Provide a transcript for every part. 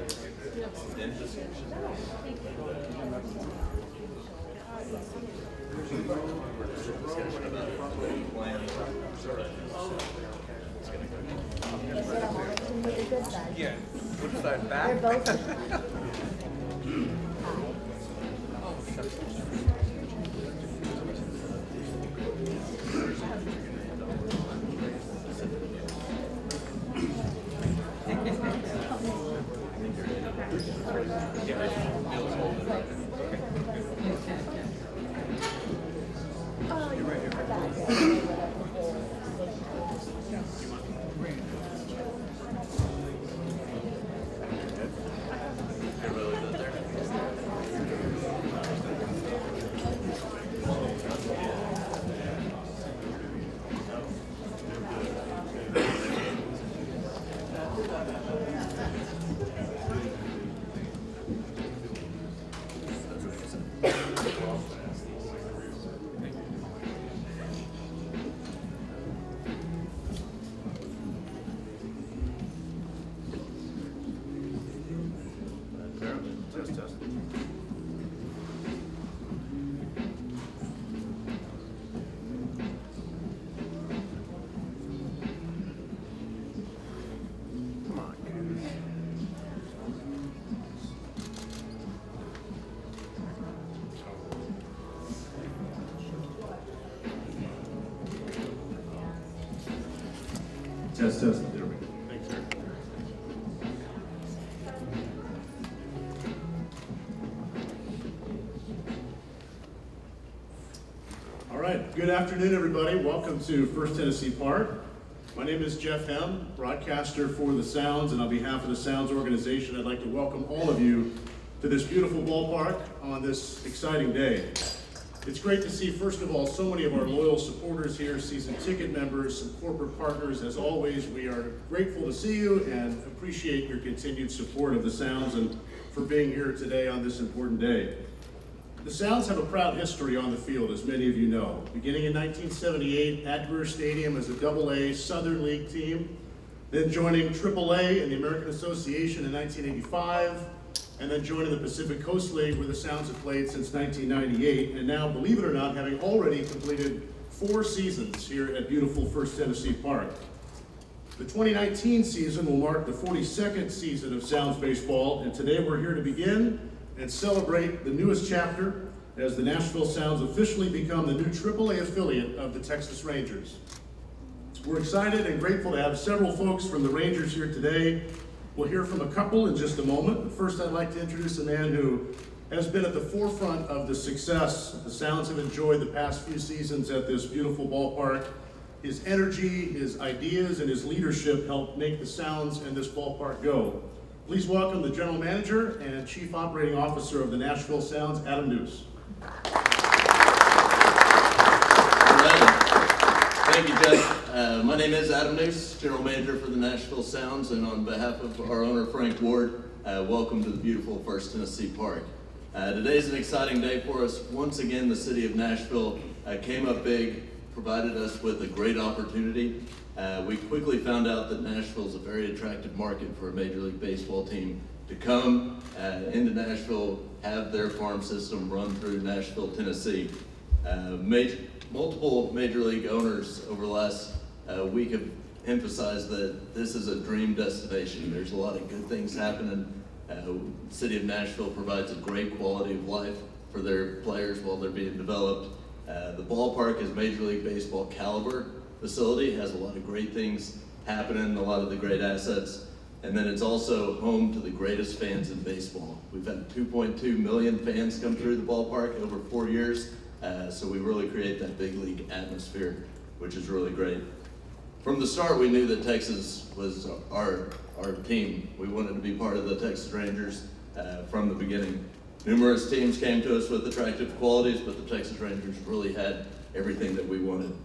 Yeah, which side, back? They're both. Test, test, there we go. Thanks, sir. All right, good afternoon, everybody. Welcome to First Tennessee Park. My name is Jeff Hem, broadcaster for the Sounds, and on behalf of the Sounds organization, I'd like to welcome all of you to this beautiful ballpark on this exciting day. It's great to see, first of all, so many of our loyal supporters here, season ticket members, some corporate partners. As always, we are grateful to see you and appreciate your continued support of the Sounds and for being here today on this important day. The Sounds have a proud history on the field, as many of you know. Beginning in 1978 at Greer Stadium as a AA Southern League team, then joining AAA in the American Association in 1985, and then joining the Pacific Coast League, where the Sounds have played since 1998, and now, believe it or not, having already completed 4 seasons here at beautiful First Tennessee Park. The 2019 season will mark the 42nd season of Sounds baseball, and today we're here to begin and celebrate the newest chapter as the Nashville Sounds officially become the new AAA affiliate of the Texas Rangers. We're excited and grateful to have several folks from the Rangers here today. We'll hear from a couple in just a moment, but first I'd like to introduce a man who has been at the forefront of the success the Sounds have enjoyed the past few seasons at this beautiful ballpark. His energy, his ideas, and his leadership helped make the Sounds and this ballpark go. Please welcome the General Manager and Chief Operating Officer of the Nashville Sounds, Adam Noose. Thank you, Jeff. My name is Adam Noose, General Manager for the Nashville Sounds, and on behalf of our owner, Frank Ward, welcome to the beautiful First Tennessee Park. Today's an exciting day for us. Once again, the city of Nashville came up big, provided us with a great opportunity. We quickly found out that Nashville is a very attractive market for a Major League Baseball team to come into Nashville, have their farm system run through Nashville, Tennessee. Multiple Major League owners over the last week have emphasized that this is a dream destination. There's a lot of good things happening. The city of Nashville provides a great quality of life for their players while they're being developed. The ballpark is Major League Baseball caliber facility, has a lot of great things happening, a lot of the great assets. And then it's also home to the greatest fans in baseball. We've had 2.2 million fans come through the ballpark over 4 years. So we really create that big league atmosphere, which is really great. From the start, we knew that Texas was our team. We wanted to be part of the Texas Rangers from the beginning. Numerous teams came to us with attractive qualities, but the Texas Rangers really had everything that we wanted.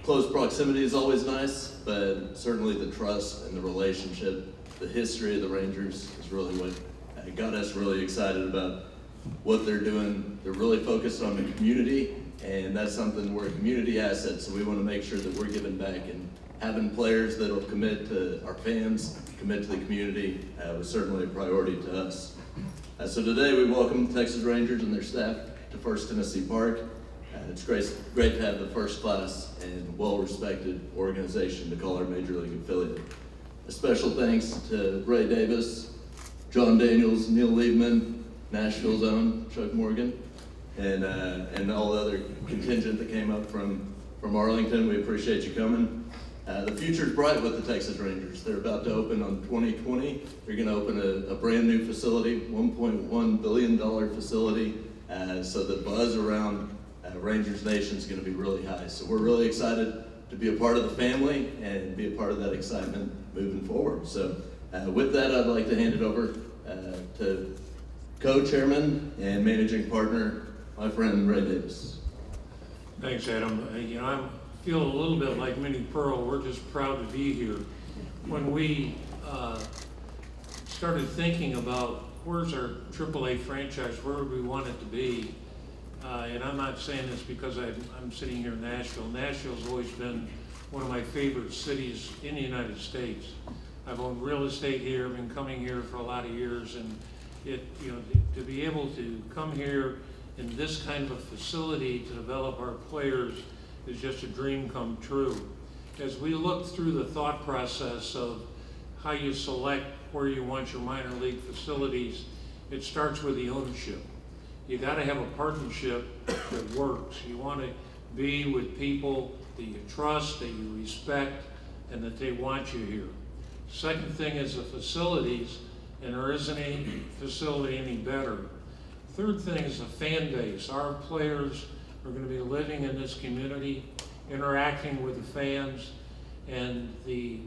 Close proximity is always nice, but certainly the trust and the relationship, the history of the Rangers is really what got us really excited about what they're doing. They're really focused on the community, and that's something, we're a community asset, so we want to make sure that we're giving back having players that will commit to our fans, commit to the community, was certainly a priority to us. So today we welcome the Texas Rangers and their staff to First Tennessee Park. It's great to have the first class and well-respected organization to call our Major League affiliate. A special thanks to Ray Davis, John Daniels, Neil Liebman, Nashville's own Chuck Morgan, and all the other contingent that came up from Arlington. We appreciate you coming. The future's bright with the Texas Rangers. They're about to open on 2020. They're going to open a brand new facility, $1.1 billion facility. So the buzz around Rangers Nation is going to be really high. So we're really excited to be a part of the family and be a part of that excitement moving forward. So with that, I'd like to hand it over to co-chairman and managing partner, my friend Ray Davis. Thanks, Adam. I feel a little bit like Minnie Pearl. We're just proud to be here. When we started thinking about where's our AAA franchise, where would we want it to be, and I'm not saying this because I'm sitting here in Nashville. Nashville's always been one of my favorite cities in the United States. I've owned real estate here, I've been coming here for a lot of years, and to be able to come here in this kind of a facility to develop our players is just a dream come true. As we look through the thought process of how you select where you want your minor league facilities, it starts with the ownership. You got to have a partnership that works. You want to be with people that you trust, that you respect, and that they want you here. Second thing is the facilities, and there isn't any facility any better. Third thing is the fan base. Our players are going to be living in this community, interacting with the fans, and the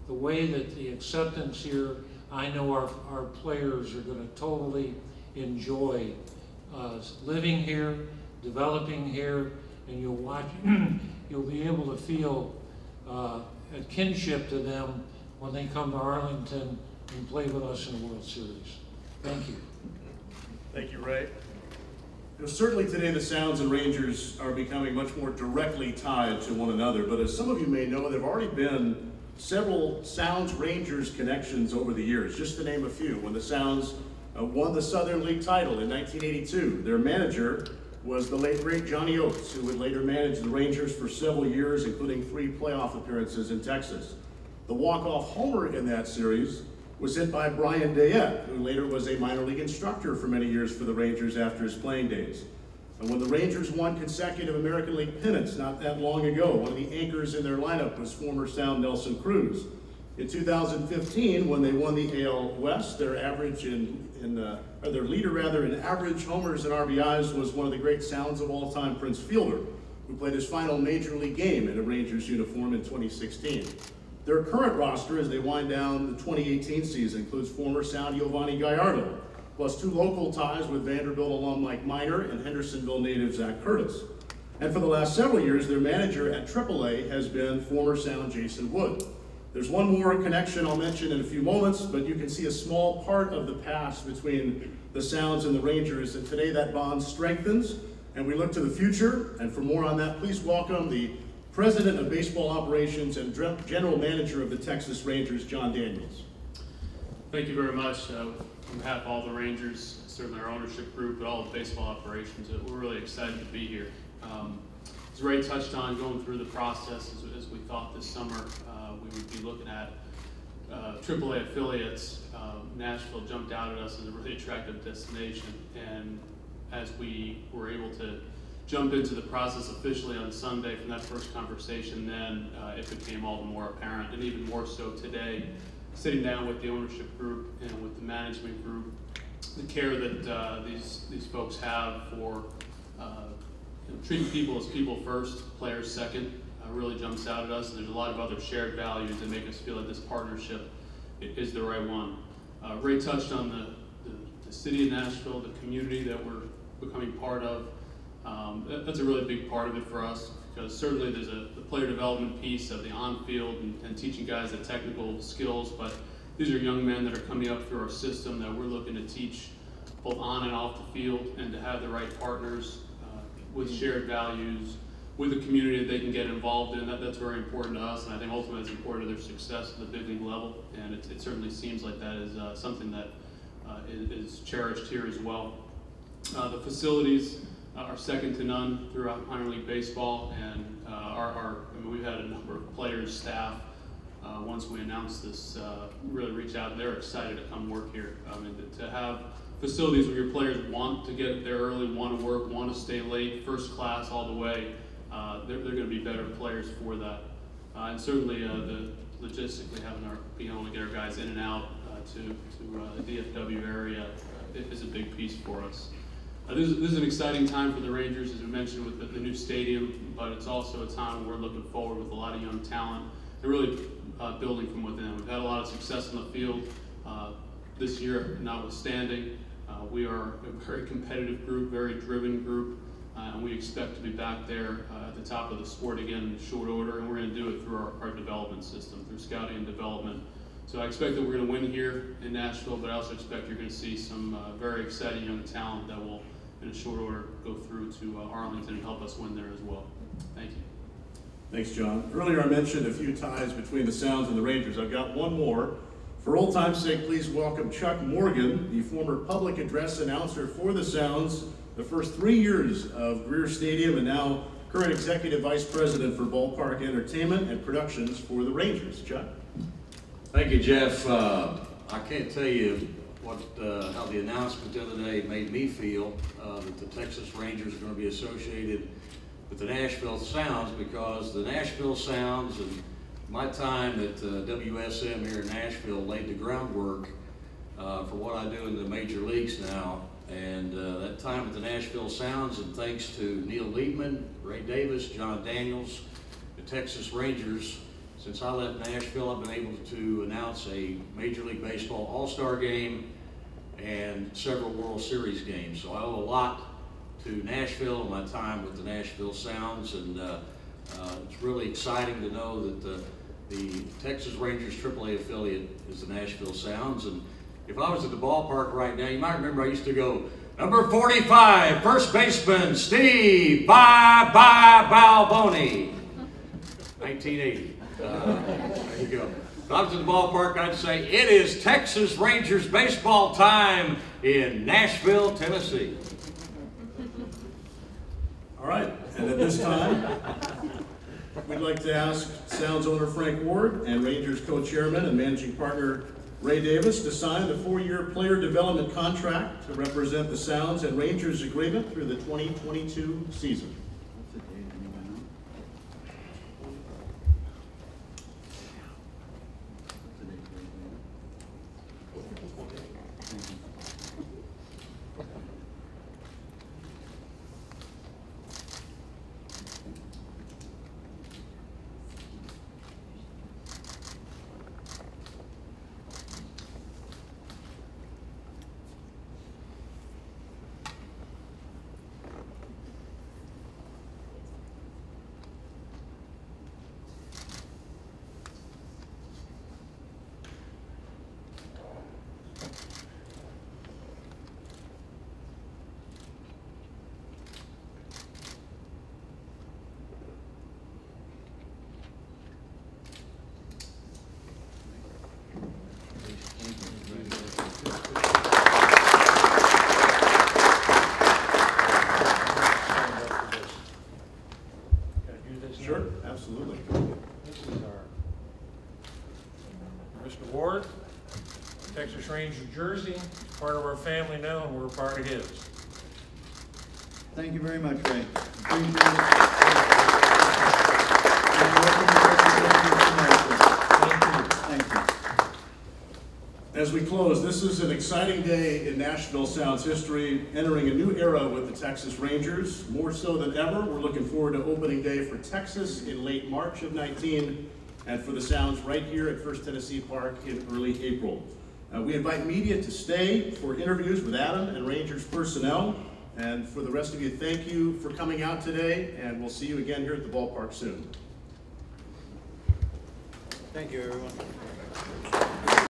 way that the acceptance here, I know our players are going to totally enjoy living here, developing here, and you'll be able to feel a kinship to them when they come to Arlington and play with us in the World Series. Thank you. Thank you, Ray. Certainly today the Sounds and Rangers are becoming much more directly tied to one another, but as some of you may know, there have already been several Sounds Rangers connections over the years, just to name a few. When the Sounds won the Southern League title in 1982, their manager was the late great Johnny Oates, who would later manage the Rangers for several years, including 3 playoff appearances in Texas. The walk-off homer in that series was hit by Brian Dayette, who later was a minor league instructor for many years for the Rangers after his playing days. And when the Rangers won consecutive American League pennants not that long ago, one of the anchors in their lineup was former Sound Nelson Cruz. In 2015, when they won the AL West, their leader in average homers and RBIs was one of the great Sounds of all time, Prince Fielder, who played his final major league game in a Rangers uniform in 2016. Their current roster, as they wind down the 2018 season, includes former Sound Giovanni Gallardo, plus 2 local ties with Vanderbilt alum Mike Minor and Hendersonville native Zach Curtis. And for the last several years, their manager at AAA has been former Sound Jason Wood. There's one more connection I'll mention in a few moments, but you can see a small part of the past between the Sounds and the Rangers, and today that bond strengthens, and we look to the future. And for more on that, please welcome the President of Baseball Operations and General Manager of the Texas Rangers, John Daniels. Thank you very much. On behalf of all the Rangers, certainly our ownership group, but all of baseball operations, we're really excited to be here. As Ray touched on, going through the process, as we thought this summer we would be looking at AAA affiliates, Nashville jumped out at us as a really attractive destination, and as we were able to jump into the process officially on Sunday from that first conversation, then it became all the more apparent, and even more so today, sitting down with the ownership group and with the management group, the care that these folks have for treating people as people first, players second, really jumps out at us. There's a lot of other shared values that make us feel like this partnership is the right one. Ray touched on the city of Nashville, the community that we're becoming part of. That's a really big part of it for us, because certainly there's the player development piece of the on-field and teaching guys the technical skills, but these are young men that are coming up through our system that we're looking to teach both on and off the field, and to have the right partners with shared values, with a community that they can get involved in. That's very important to us, and I think ultimately it's important to their success at the big league level, and it certainly seems like that is something that is cherished here as well. The facilities are second to none throughout minor league baseball, and we've had a number of players, staff, once we announced this, really reach out, and they're excited to come work here. To have facilities where your players want to get there early, want to work, want to stay late, first class all the way, they're going to be better players for that. And certainly the logistically being able to get our guys in and out to the DFW area is a big piece for us. This is an exciting time for the Rangers, as we mentioned, with the new stadium, but it's also a time where we're looking forward with a lot of young talent and really building from within. We've had a lot of success in the field this year, notwithstanding. We are a very competitive group, very driven group, and we expect to be back there at the top of the sport again in short order, and we're going to do it through our development system, through scouting and development. So I expect that we're going to win here in Nashville, but I also expect you're going to see some very exciting young talent that will, in a short order, go through to Arlington and help us win there as well. Thank you. Thanks, John. Earlier I mentioned a few ties between the Sounds and the Rangers. I've got one more. For old time's sake, please welcome Chuck Morgan, the former public address announcer for the Sounds, the first 3 years of Greer Stadium, and now current executive vice president for ballpark entertainment and productions for the Rangers. Chuck. Thank you, Jeff. I can't tell you how the announcement the other day made me feel that the Texas Rangers are going to be associated with the Nashville Sounds, because the Nashville Sounds and my time at WSM here in Nashville laid the groundwork for what I do in the major leagues now. And that time at the Nashville Sounds, and thanks to Neil Liebman, Ray Davis, John Daniels, the Texas Rangers, since I left Nashville, I've been able to announce a Major League Baseball All-Star game and several World Series games. So I owe a lot to Nashville and my time with the Nashville Sounds, and it's really exciting to know that the Texas Rangers AAA affiliate is the Nashville Sounds. And if I was at the ballpark right now, you might remember I used to go, number 45, first baseman, Steve Balboni, 1980. There you go. If I was at the ballpark, I'd say, it is Texas Rangers baseball time in Nashville, Tennessee. All right, and at this time, we'd like to ask Sounds owner Frank Ward and Rangers co-chairman and managing partner Ray Davis to sign the 4-year player development contract to represent the Sounds and Rangers agreement through the 2022 season. Sure, absolutely. This is our Mr. Ward, Texas Ranger jersey. He's part of our family now, and we're a part of his. Thank you very much, Ray. Appreciate it. Thank you. As we close, this is an exciting day in Nashville Sounds history, entering a new era with the Texas Rangers. More so than ever, we're looking forward to opening day for Texas in late March of 19, and for the Sounds right here at First Tennessee Park in early April. We invite media to stay for interviews with Adam and Rangers personnel. And for the rest of you, thank you for coming out today, and we'll see you again here at the ballpark soon. Thank you, everyone.